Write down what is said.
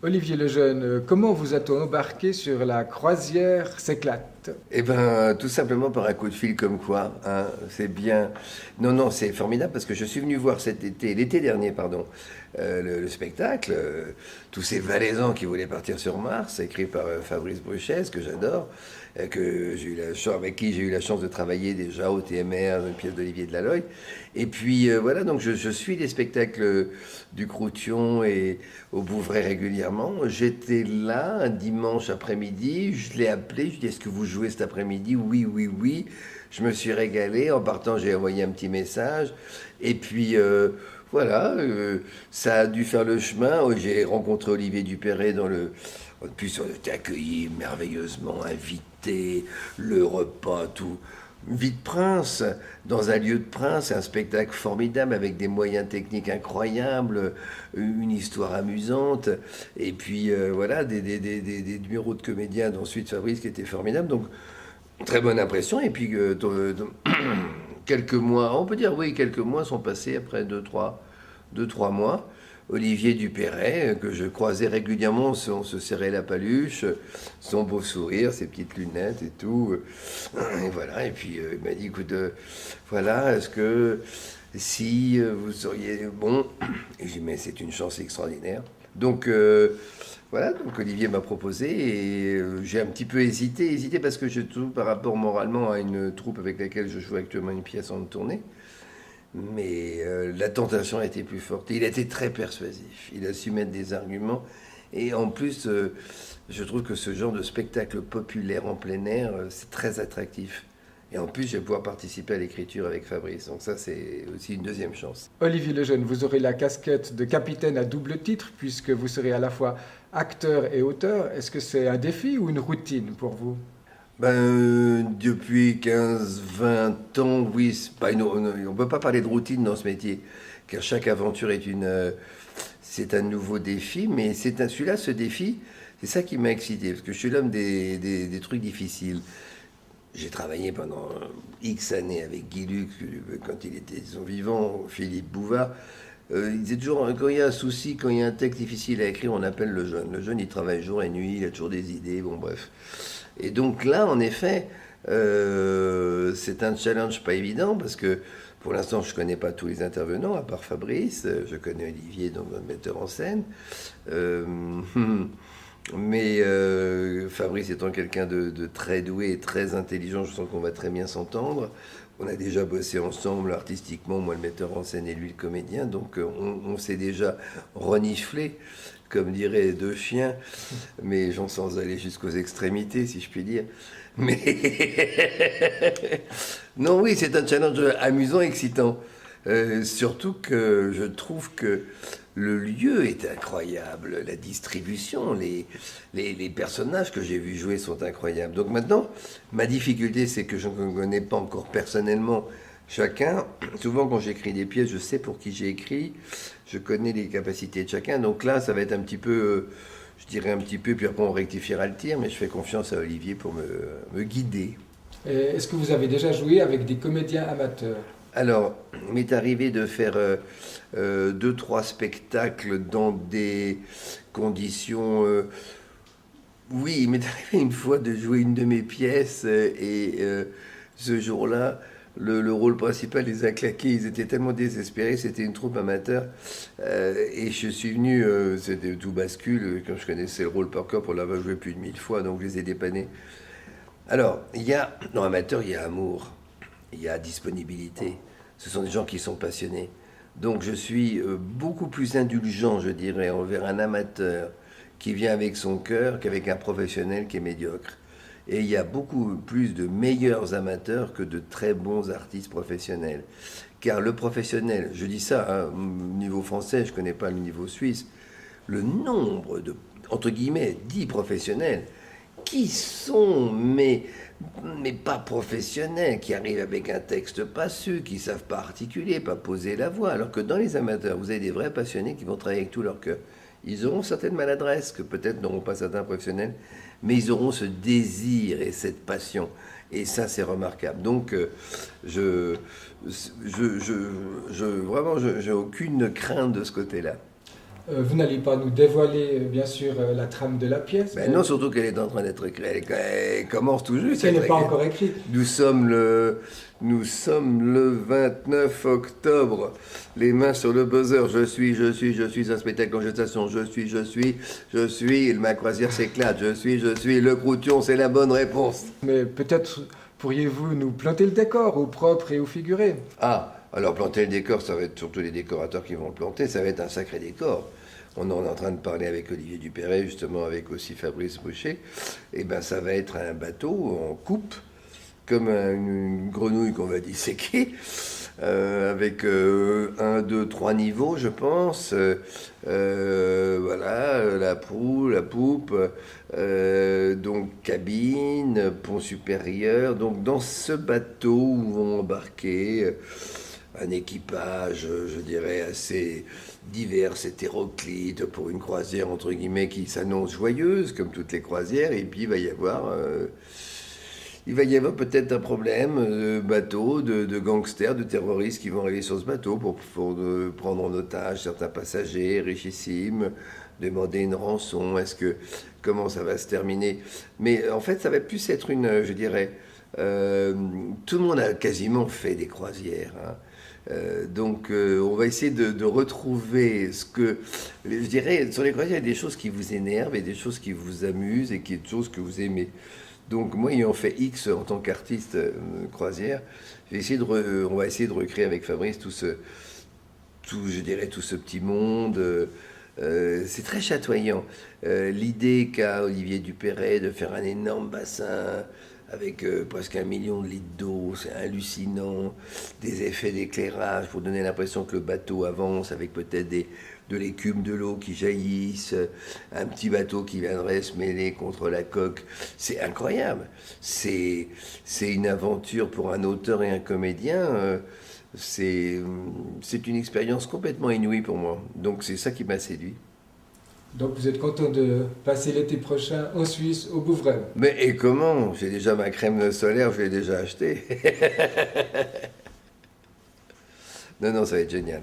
Olivier Lejeune, comment vous a-t-on embarqué sur la croisière s'éclate? Eh ben, tout simplement par un coup de fil comme quoi, hein, c'est bien. Non, non, c'est formidable parce que je suis venu voir l'été dernier, pardon, le spectacle, tous ces Valaisans qui voulaient partir sur Mars, écrit par Fabrice Bruchès, que j'adore, avec qui j'ai eu la chance de travailler déjà au TMR, une pièce d'Olivier de Laloy. Et puis voilà, donc je suis les spectacles du Croution et au Bouvray régulièrement. J'étais là un dimanche après-midi, je l'ai appelé, je lui ai dit est-ce que vous jouez cet après-midi? Oui, oui, oui. Je me suis régalé. En partant, j'ai envoyé un petit message. Et puis voilà, ça a dû faire le chemin. J'ai rencontré Olivier Dupéret dans le. En plus, on était accueillis merveilleusement, invités, le repas, tout. Vie de prince, dans un lieu de prince, un spectacle formidable avec des moyens techniques incroyables, une histoire amusante, et puis voilà, des numéros de comédiens, d'ensuite Fabrice qui était formidable. Donc, très bonne impression. Et puis, quelques mois, on peut dire oui, quelques mois sont passés après deux, trois mois. Olivier Dupéret, que je croisais régulièrement, on se serrait la paluche, son beau sourire, ses petites lunettes et tout. Et voilà, et puis il m'a dit, écoute, voilà, est-ce que si vous seriez bon, et j'ai dit, mais c'est une chance extraordinaire. Donc voilà, donc Olivier m'a proposé et j'ai un petit peu hésité parce que je trouve par rapport moralement à une troupe avec laquelle je joue actuellement une pièce en tournée. Mais la tentation a été plus forte. Et il a été très persuasif. Il a su mettre des arguments. Et en plus, je trouve que ce genre de spectacle populaire en plein air, c'est très attractif. Et en plus, je vais pouvoir participer à l'écriture avec Fabrice. Donc ça, c'est aussi une deuxième chance. Olivier Lejeune, vous aurez la casquette de capitaine à double titre, puisque vous serez à la fois acteur et auteur. Est-ce que c'est un défi ou une routine pour vous? Depuis 15, 20 ans, oui, on ne peut pas parler de routine dans ce métier, car chaque aventure c'est un nouveau défi, mais celui-là, ce défi, c'est ça qui m'a excité, parce que je suis l'homme des trucs difficiles. J'ai travaillé pendant X années avec Guy Lux, quand il était son vivant, Philippe Bouvard. Il disait toujours, quand il y a un souci, quand il y a un texte difficile à écrire, on appelle le jeune. Le jeune, il travaille jour et nuit, il a toujours des idées, bon bref. Et donc là, en effet, c'est un challenge pas évident parce que pour l'instant, je ne connais pas tous les intervenants, à part Fabrice. Je connais Olivier, donc notre metteur en scène. Euh, mais Fabrice étant quelqu'un de très doué et très intelligent, je sens qu'on va très bien s'entendre. On a déjà bossé ensemble artistiquement, moi le metteur en scène et lui le comédien, donc on s'est déjà reniflé, comme diraient deux chiens, mais j'en sans aller jusqu'aux extrémités, si je puis dire. Mais non, oui, c'est un challenge amusant, excitant. Surtout que je trouve que le lieu est incroyable, la distribution, les personnages que j'ai vus jouer sont incroyables. Donc maintenant, ma difficulté, c'est que je ne connais pas encore personnellement chacun. Souvent, quand j'écris des pièces, je sais pour qui j'ai écrit, je connais les capacités de chacun. Donc là, ça va être un petit peu, je dirais un petit peu, puis après on rectifiera le tir, mais je fais confiance à Olivier pour me guider. Et est-ce que vous avez déjà joué avec des comédiens amateurs? Alors, il m'est arrivé de faire deux, trois spectacles dans des conditions. Oui, il m'est arrivé une fois de jouer une de mes pièces et ce jour-là, le rôle principal les a claqués. Ils étaient tellement désespérés. C'était une troupe amateur et je suis venu. C'était tout bascule. Comme je connaissais le rôle par cœur pour l'avoir joué plus de 1000 fois, donc je les ai dépannés. Alors, dans amateur, il y a amour, il y a disponibilité. Ce sont des gens qui sont passionnés. Donc je suis beaucoup plus indulgent, je dirais, envers un amateur qui vient avec son cœur qu'avec un professionnel qui est médiocre. Et il y a beaucoup plus de meilleurs amateurs que de très bons artistes professionnels. Car le professionnel, je dis ça, hein, au niveau français, je ne connais pas le niveau suisse, le nombre de, entre guillemets, dits professionnels qui sont, mais pas professionnels, qui arrivent avec un texte pas su, qui savent pas articuler, pas poser la voix. Alors que dans les amateurs, vous avez des vrais passionnés qui vont travailler avec tout leur cœur. Ils auront certaines maladresses que peut-être n'auront pas certains professionnels, mais ils auront ce désir et cette passion. Et ça, c'est remarquable. Donc, vraiment, j'ai aucune crainte de ce côté-là. Vous n'allez pas nous dévoiler, bien sûr, la trame de la pièce. Ben non, surtout qu'elle est en train d'être écrite. Elle commence tout juste. Elle n'est pas encore écrite. Nous sommes le 29 octobre. Les mains sur le buzzer. Je suis un spectacle en gestation. Je suis. Ma croisière s'éclate. Je suis. Le crouton, c'est la bonne réponse. Mais peut-être pourriez-vous nous planter le décor au propre et au figuré. Ah, alors planter le décor, ça va être surtout les décorateurs qui vont le planter. Ça va être un sacré décor. On est en train de parler avec Olivier Dupéret, justement, avec aussi Fabrice Boucher. Et ben, ça va être un bateau en coupe, comme une grenouille qu'on va disséquer, avec 1, 2, 3 niveaux, je pense. Voilà, la proue, la poupe, donc cabine, pont supérieur. Donc, dans ce bateau où vont embarquer un équipage, je dirais, assez divers, hétéroclite, pour une croisière, entre guillemets, qui s'annonce joyeuse, comme toutes les croisières. Et puis, il va y avoir peut-être un problème de bateau, de gangsters, de terroristes qui vont arriver sur ce bateau pour prendre en otage certains passagers richissimes, demander une rançon. Comment ça va se terminer? Mais en fait, ça va plus être je dirais, tout le monde a quasiment fait des croisières, hein. Donc on va essayer de retrouver je dirais, sur les croisières, il y a des choses qui vous énervent et des choses qui vous amusent et des choses que vous aimez. Donc moi, ayant fait X en tant qu'artiste croisière, on va essayer de recréer avec Fabrice tout ce petit monde. C'est très chatoyant. L'idée qu'a Olivier Dupéret de faire un énorme bassin avec presque 1 million de litres d'eau, c'est hallucinant. Des effets d'éclairage pour donner l'impression que le bateau avance avec peut-être de l'écume de l'eau qui jaillissent, un petit bateau qui viendrait se mêler contre la coque. C'est incroyable. C'est une aventure pour un auteur et un comédien. C'est une expérience complètement inouïe pour moi. Donc c'est ça qui m'a séduit. Donc vous êtes content de passer l'été prochain en Suisse, au Bouvray. Mais et comment? J'ai déjà ma crème solaire, je l'ai déjà achetée. Non, ça va être génial.